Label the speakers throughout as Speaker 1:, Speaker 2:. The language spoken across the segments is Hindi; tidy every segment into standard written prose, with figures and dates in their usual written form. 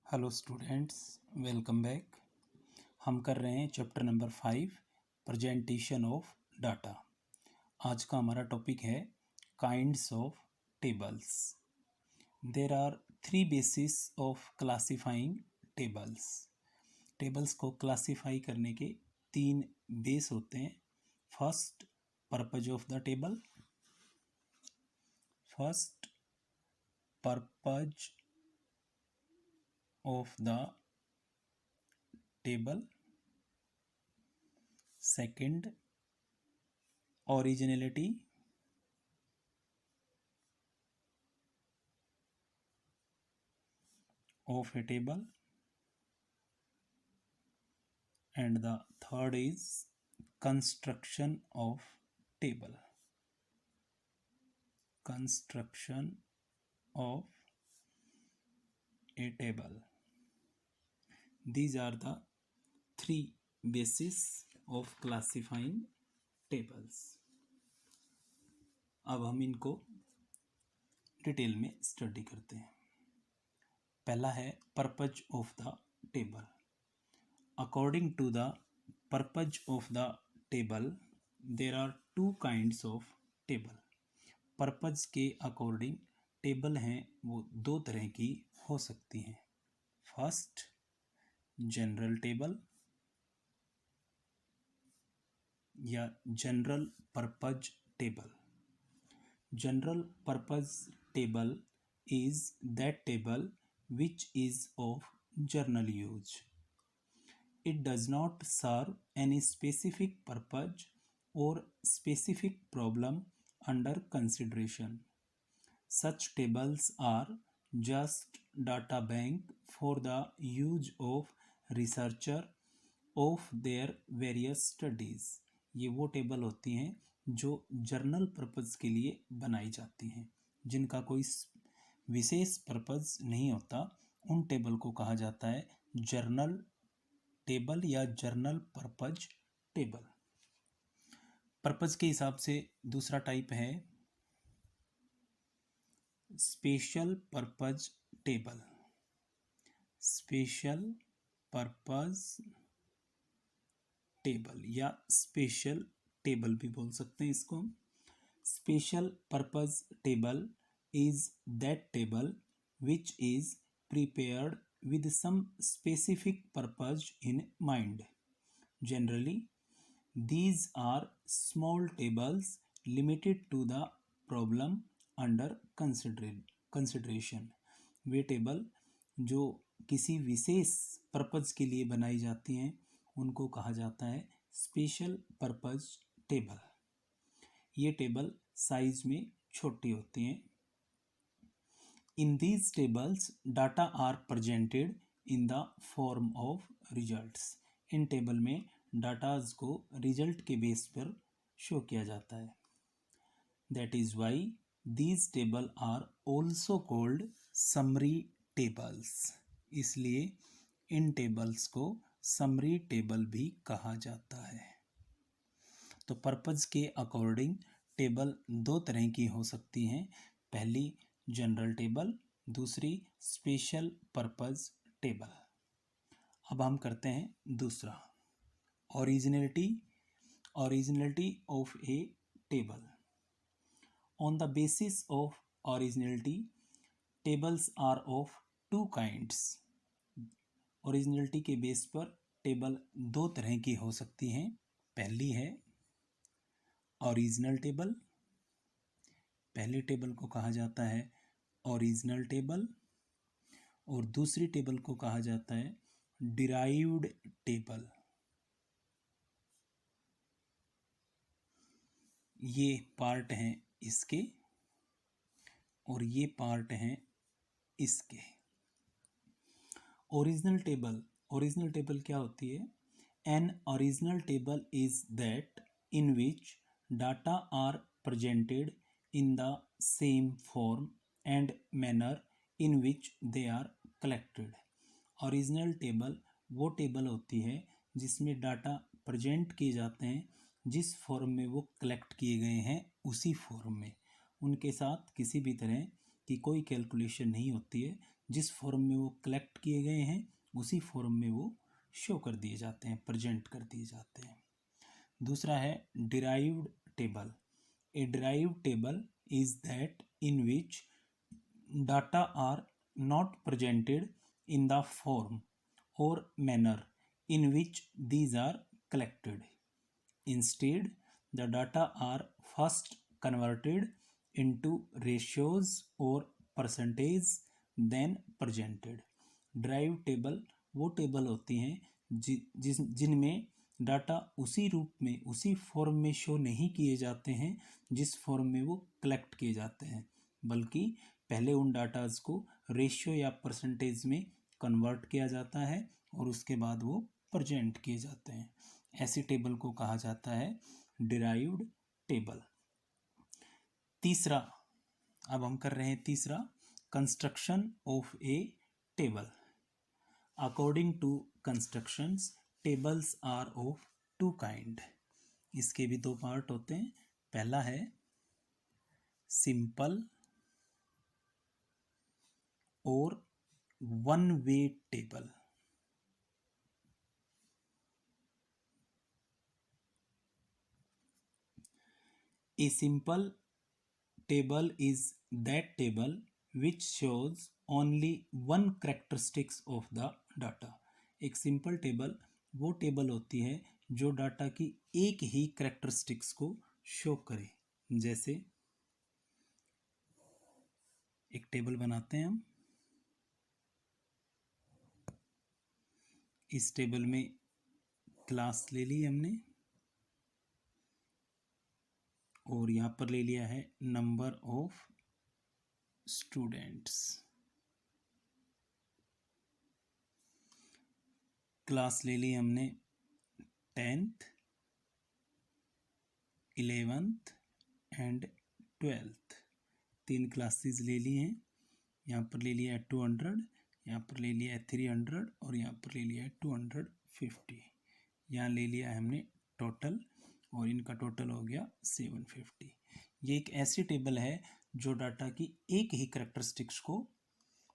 Speaker 1: Hello students, welcome back. हम कर रहे हैं chapter number 5 presentation of data. आज का हमारा टॉपिक है kinds of tables. There are 3 basis of classifying tables. Tables को क्लासिफाई करने के 3 बेस होते हैं। First, purpose of the table. First, purpose of the table. Second, originality. Of a table. And the third is construction of table. Construction of a table. These are the 3 bases of classifying tables. अब हम इनको डिटेल में स्टडी करते हैं। पहला है purpose of the table. According to the purpose of the table, there are 2 kinds of table. Purpose के अकॉर्डिंग टेबल हैं वो 2 तरह की हो सकती हैं। फर्स्ट, जनरल टेबल या general purpose table. General purpose table is that table which is of general use. It does not serve any specific purpose or specific problem under consideration. Such tables are just data bank for the use of researcher of their various studies. ये वो टेबल होती हैं जो जर्नल पर्पस के लिए बनाई जाती हैं, जिनका कोई विशेष पर्पस नहीं होता। उन टेबल को कहा जाता है जर्नल टेबल या जर्नल पर्पज टेबल। पर्पज के हिसाब से दूसरा टाइप है special purpose table. Special purpose table या स्पेशल टेबल भी बोल सकते हैं इसको। Special purpose table is that table which is prepared with some specific purpose in mind. Generally, these are small tables limited to the problem under consideration. Way table जो किसी विशेष पर्पज के लिए बनाई जाती हैं उनको कहा जाता है स्पेशल पर्पज टेबल। ये टेबल साइज में छोटी होती हैं। In these tables, data are presented in the form of results. In table में डाटाज को रिजल्ट के बेस पर शो किया जाता है। That is why these tables are also called summary tables. इसलिए इन टेबल्स को समरी टेबल भी कहा जाता है। तो पर्पज के अकॉर्डिंग टेबल 2 तरह की हो सकती हैं। पहली जनरल टेबल, दूसरी स्पेशल पर्पज टेबल। अब हम करते हैं दूसरा, originality of a table. On the basis of originality, tables are of 2 kinds. Originality के बेस पर टेबल 2 तरह की हो सकती हैं। पहली है ओरिजिनल टेबल। पहले टेबल को कहा जाता है ओरिजिनल टेबल और दूसरी टेबल को कहा जाता है डिराइव्ड टेबल। ये पार्ट हैं इसके और ये पार्ट हैं इसके। ओरिजिनल टेबल क्या होती है? An original table is that in which data are presented in the same form and manner in which they are collected. Original table वो टेबल होती है जिसमें डाटा प्रेजेंट किए जाते हैं जिस फॉर्म में वो कलेक्ट किए गए हैं उसी फॉर्म में। उनके साथ किसी भी तरह की कोई कैलकुलेशन नहीं होती है, जिस फॉर्म में वो कलेक्ट किए गए हैं उसी फॉर्म में वो शो कर दिए जाते हैं, प्रेजेंट कर दिए जाते हैं। दूसरा है derived table. A derived table is that in which data are not presented in the form or manner in which these are collected. Instead, the data are first converted into ratios or percentage then presented. Drive table वो टेबल होती हैं जिनमें डाटा उसी रूप में उसी फॉर्म में शो नहीं किए जाते हैं जिस फॉर्म में वो कलेक्ट किए जाते हैं, बल्कि पहले उन डाटाज को रेशियो या परसेंटेज में कन्वर्ट किया जाता है और उसके बाद वो प्रेजेंट किए जाते हैं। ऐसी टेबल को कहा जाता है डिराइव्ड टेबल। तीसरा, अब हम कर रहे हैं तीसरा, construction of a table. According to constructions tables are of two kind. इसके भी दो पार्ट होते हैं। पहला है सिंपल और one way table. A simple table is that table which shows only one characteristics of the data. एक सिंपल टेबल वो टेबल होती है जो डाटा की एक ही करेक्टरिस्टिक्स को शो करे। जैसे एक टेबल बनाते हैं हम, इस टेबल में क्लास ले ली हमने और यहाँ पर ले लिया है नंबर ऑफ स्टूडेंट्स। क्लास ले ली हमने 10th 11th एंड 12th, तीन क्लासेस ले ली हैं। यहाँ पर ले लिया है 200, यहाँ पर ले लिया है 300 और यहाँ पर ले लिया है 250। यहाँ ले लिया है हमने टोटल और इनका टोटल हो गया 750। ये एक ऐसी टेबल है जो डाटा की एक ही करेक्टरिस्टिक्स को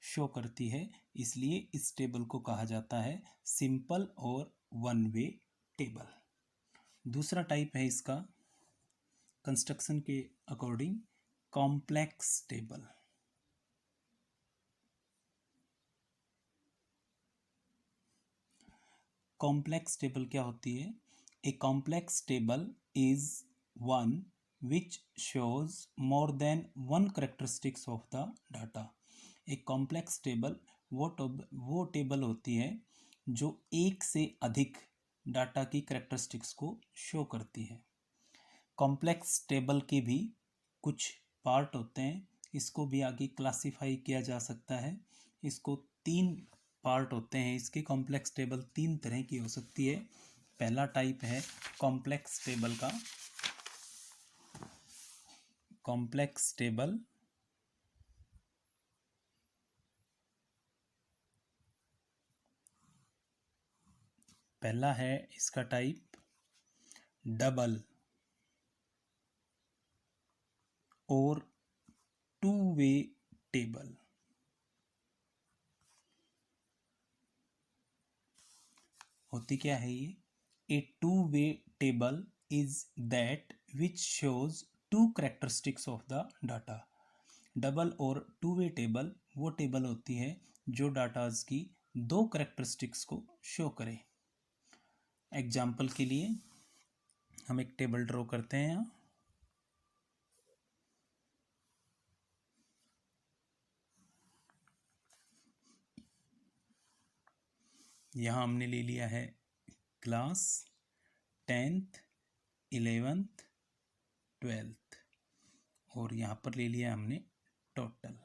Speaker 1: शो करती है, इसलिए इस टेबल को कहा जाता है सिंपल और वन वे टेबल। दूसरा टाइप है इसका कंस्ट्रक्शन के according complex table. Complex table क्या होती है? A complex table is one which shows more then one characteristics of the data. एक कॉम्प्लेक्स टेबल वो टेबल होती है जो एक से अधिक डाटा की करेक्टरिस्टिक्स को शो करती है। कॉम्प्लेक्स टेबल के भी कुछ पार्ट होते हैं, इसको भी आगे क्लासिफाई किया जा सकता है। इसको तीन पार्ट होते हैं इसके। कॉम्प्लेक्स टेबल तीन तरह की हो सकती है। पहला टाइप है कॉम्प्लेक्स टेबल का। कॉम्प्लेक्स टेबल पहला है इसका type double or two way table. होती क्या है ये? A two way table is that which shows two characteristics of the data. Double or two way table वो टेबल होती है जो डाटाज की दो करेक्टरिस्टिक्स को शो करे। एग्जाम्पल के लिए हम एक टेबल ड्रॉ करते हैं। यहाँ हमने ले लिया है क्लास 10th 11th 12th और यहाँ पर ले लिया हमने टोटल।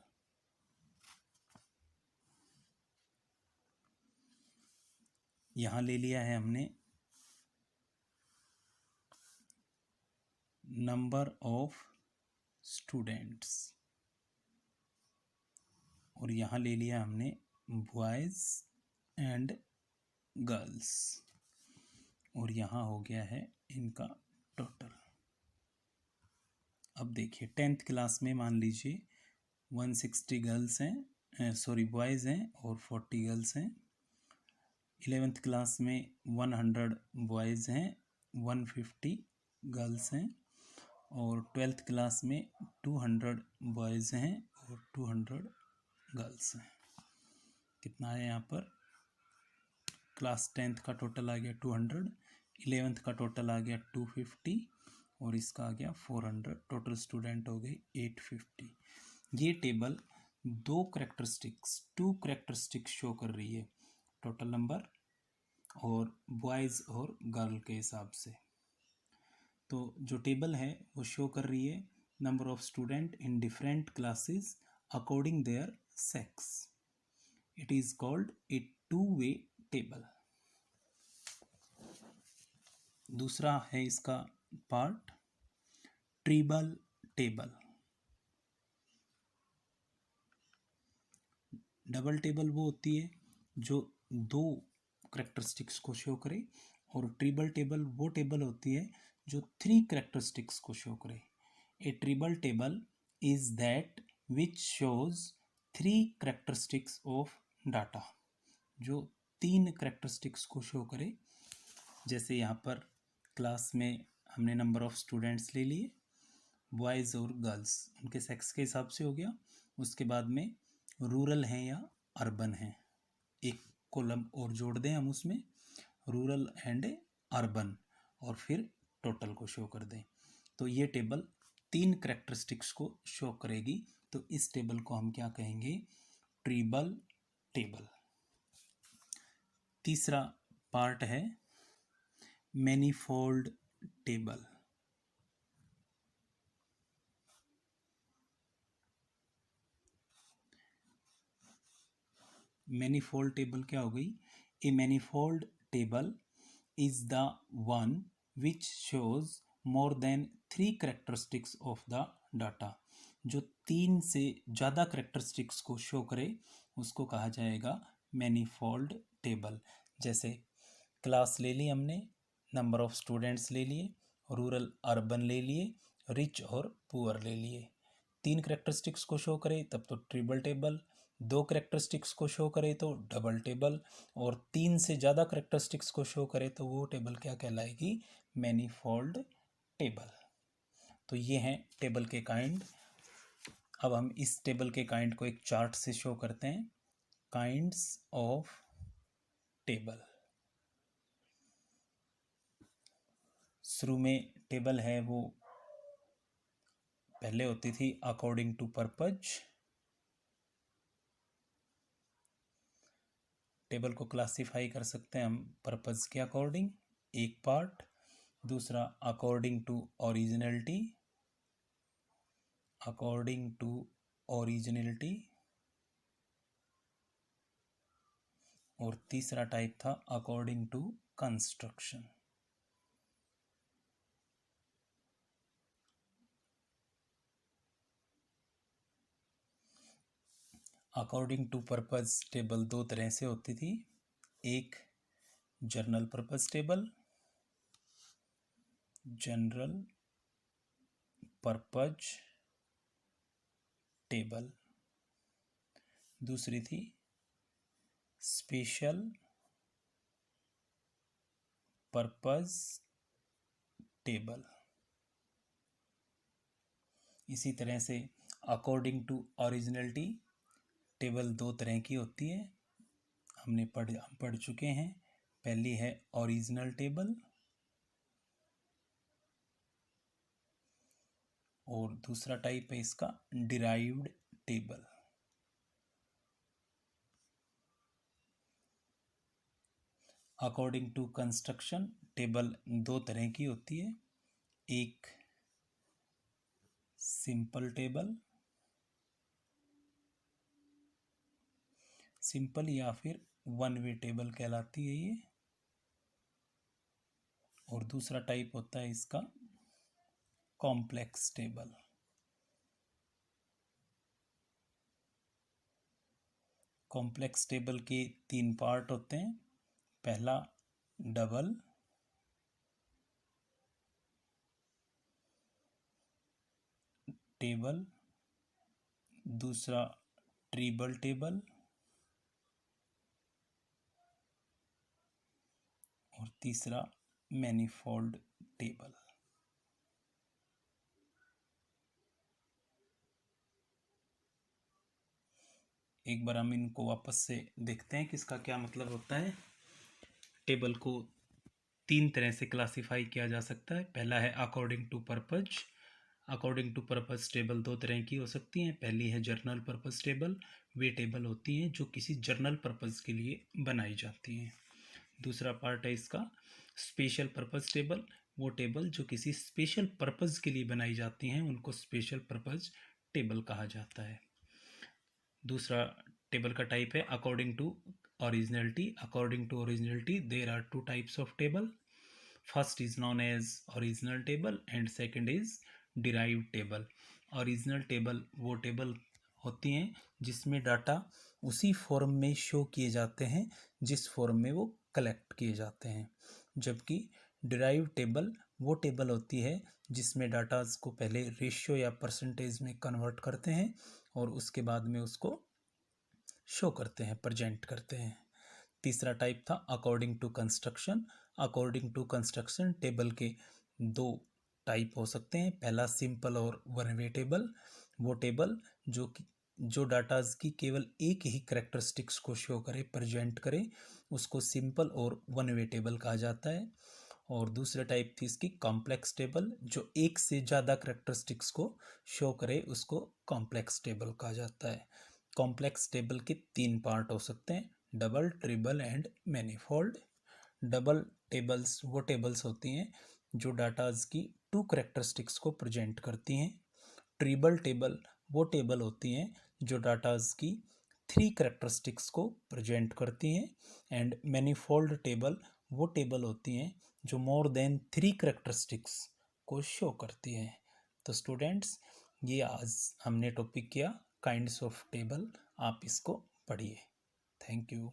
Speaker 1: यहाँ ले लिया है हमने नंबर ऑफ स्टूडेंट्स और यहाँ ले लिया हमने बॉयज़ एंड गर्ल्स और यहाँ हो गया है इनका टोटल। अब देखिए 10th क्लास में मान लीजिए 160 गर्ल्स हैं बॉयज़ हैं और 40 गर्ल्स हैं। 11th क्लास में 100 बॉयज़ हैं, 150 गर्ल्स हैं। और 12th क्लास में 200 बॉयज़ हैं और 200 गर्ल्स हैं। कितना है यहाँ पर? क्लास 10th का टोटल आ गया 200, 11th का टोटल आ गया 250 और इसका आ गया 400। टोटल स्टूडेंट हो गए 850। ये टेबल टू करेक्टरिस्टिक्स शो कर रही है, टोटल नंबर और बॉयज़ और गर्ल के हिसाब से। तो जो टेबल है वो शो कर रही है number of student in different classes according there sex. It is called a two way table. दूसरा है इसका पार्ट ट्रिबल टेबल। डबल टेबल वो होती है जो दो करेक्टरिस्टिक्स को शो करे, और ट्रिबल टेबल वो टेबल होती है जो 3 करेक्टरिस्टिक्स को शो करे। A treble table is that which shows 3 characteristics of data, जो 3 करेक्टरिस्टिक्स को शो करे। जैसे यहाँ पर क्लास में हमने नंबर ऑफ स्टूडेंट्स ले लिए, बॉयज़ और गर्ल्स उनके सेक्स के हिसाब से हो गया। उसके बाद में रूरल हैं या अर्बन हैं, एक कॉलम और जोड़ दें हम उसमें, रूरल एंड अर्बन, और फिर टोटल को शो कर दें। तो ये टेबल 3 करेक्टरिस्टिक्स को शो करेगी। तो इस टेबल को हम क्या कहेंगे? Treble table. तीसरा पार्ट है मैनीफोल्ड टेबल। मैनीफोल्ड टेबल क्या हो गई? A manifold table is the one which shows more than 3 characteristics of the data. जो 3 से ज़्यादा करेक्टरिस्टिक्स को शो करे उसको कहा जाएगा मैनीफोल्ड टेबल। जैसे क्लास ले ली हमने, नंबर ऑफ स्टूडेंट्स ले लिए, रूरल अर्बन ले लिए, रिच और पुअर ले लिए। 3 करेक्टरिस्टिक्स को शो करे तब तो ट्रिबल टेबल, 2 करेक्टरिस्टिक्स को शो करे तो डबल टेबल, और 3 से ज़्यादा करेक्टरिस्टिक्स को शो करे तो वो टेबल क्या कहलाएगी? Manifold table. तो ये हैं टेबल के काइंड। अब हम इस टेबल के काइंड को एक चार्ट से शो करते हैं। Kinds of table. शुरू में टेबल है वो पहले होती थी अकॉर्डिंग टू पर्पज। टेबल को क्लासिफाई कर सकते हैं हम पर्पज के अकॉर्डिंग, एक पार्ट। दूसरा according to originality, according to originality. और तीसरा टाइप था according to construction. According to purpose table 2 तरह से होती थी। एक general purpose table, general purpose table. दूसरी थी स्पेशल पर्पस टेबल। इसी तरह से अकॉर्डिंग टू ओरिजिनलिटी टेबल 2 तरह की होती है, हम पढ़ चुके हैं। पहली है ओरिजिनल टेबल और दूसरा टाइप है इसका derived table. According to construction table 2 तरह की होती है। एक सिंपल टेबल, सिंपल या फिर वन वे टेबल कहलाती है ये। और दूसरा टाइप होता है इसका कॉम्प्लेक्स टेबल। कॉम्प्लेक्स टेबल के 3 पार्ट होते हैं। पहला डबल, टेबल, दूसरा ट्रिबल टेबल और तीसरा मैनीफोल्ड टेबल। एक बार हम इनको वापस से देखते हैं कि इसका क्या मतलब होता है। टेबल को तीन तरह से क्लासिफाई किया जा सकता है। पहला है according to purpose. According to purpose table दो तरह की हो सकती हैं। पहली है जर्नल पर्पज टेबल। वे टेबल होती हैं जो किसी जर्नल पर्पज के लिए बनाई जाती हैं। दूसरा पार्ट है इसका स्पेशल पर्पज टेबल। वो टेबल जो किसी स्पेशल पर्पज के लिए बनाई जाती हैं उनको स्पेशल पर्पज टेबल कहा जाता है। दूसरा टेबल का टाइप है according to originality. According to originality there are two types of table. First is known as original table and second is derived table. Original table वो टेबल होती हैं जिसमें डाटा उसी फॉर्म में शो किए जाते हैं जिस फॉर्म में वो कलेक्ट किए जाते हैं। जबकि डिराइव्ड टेबल वो टेबल होती है जिसमें डाटाज को पहले रेशियो या परसेंटेज में कन्वर्ट करते हैं और उसके बाद में उसको शो करते हैं, प्रेजेंट करते हैं। तीसरा टाइप था according to construction. According to construction table के दो टाइप हो सकते हैं। पहला सिंपल और वन वे टेबल। वो टेबल जो डाटाज की केवल एक ही करेक्टरिस्टिक्स को शो करे, प्रेजेंट करे, उसको सिंपल और वन वे टेबल कहा जाता है। और दूसरा टाइप थी इसकी कॉम्प्लेक्स टेबल। जो एक से ज़्यादा करेक्टरिस्टिक्स को शो करे उसको कॉम्प्लेक्स टेबल कहा जाता है। कॉम्प्लेक्स टेबल के तीन पार्ट हो सकते हैं, double, treble and manifold. Double tables वो टेबल्स होती हैं जो डाटाज की टू करेक्टरिस्टिक्स को प्रेजेंट करती हैं। ट्रिबल टेबल वो टेबल होती हैं जो डाटाज की थ्री करेक्टरिस्टिक्स को प्रेजेंट करती हैं। एंड मैनीफोल्ड टेबल वो टेबल होती हैं जो मोर देन थ्री करेक्टरिस्टिक्स को शो करती हैं। तो स्टूडेंट्स, ये आज हमने टॉपिक किया काइंड्स ऑफ टेबल। आप इसको पढ़िए। Thank you.